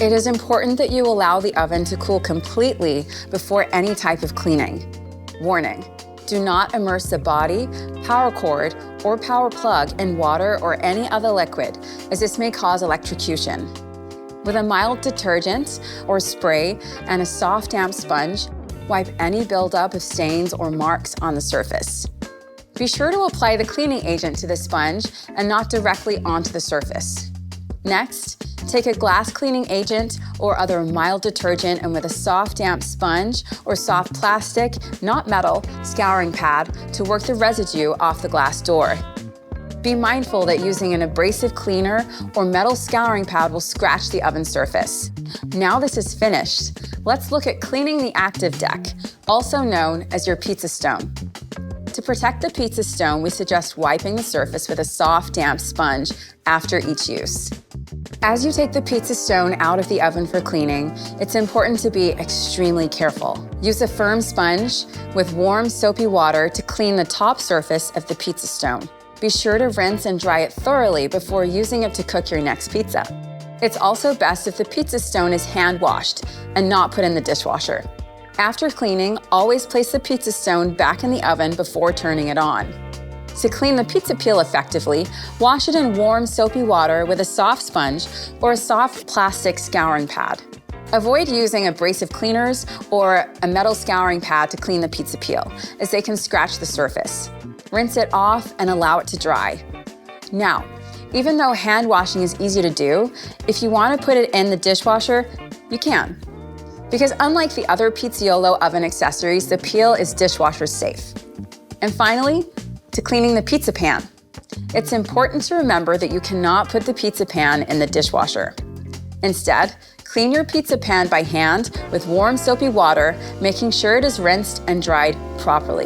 It is important that you allow the oven to cool completely before any type of cleaning. Warning: do not immerse the body, power cord, or power plug in water or any other liquid, as this may cause electrocution. With a mild detergent or spray and a soft, damp sponge, wipe any buildup of stains or marks on the surface. Be sure to apply the cleaning agent to the sponge and not directly onto the surface. Next, take a glass cleaning agent or other mild detergent and with a soft, damp sponge or soft plastic, not metal, scouring pad to work the residue off the glass door. Be mindful that using an abrasive cleaner or metal scouring pad will scratch the oven surface. Now this is finished, let's look at cleaning the active deck, also known as your pizza stone. To protect the pizza stone, we suggest wiping the surface with a soft, damp sponge after each use. As you take the pizza stone out of the oven for cleaning, it's important to be extremely careful. Use a firm sponge with warm, soapy water to clean the top surface of the pizza stone. Be sure to rinse and dry it thoroughly before using it to cook your next pizza. It's also best if the pizza stone is hand-washed and not put in the dishwasher. After cleaning, always place the pizza stone back in the oven before turning it on. To clean the pizza peel effectively, wash it in warm, soapy water with a soft sponge or a soft plastic scouring pad. Avoid using abrasive cleaners or a metal scouring pad to clean the pizza peel, as they can scratch the surface. Rinse it off and allow it to dry. Now, even though hand washing is easy to do, if you want to put it in the dishwasher, you can. Because unlike the other Pizzaiolo oven accessories, the peel is dishwasher safe. And finally, to cleaning the pizza pan. It's important to remember that you cannot put the pizza pan in the dishwasher. Instead, clean your pizza pan by hand with warm, soapy water, making sure it is rinsed and dried properly.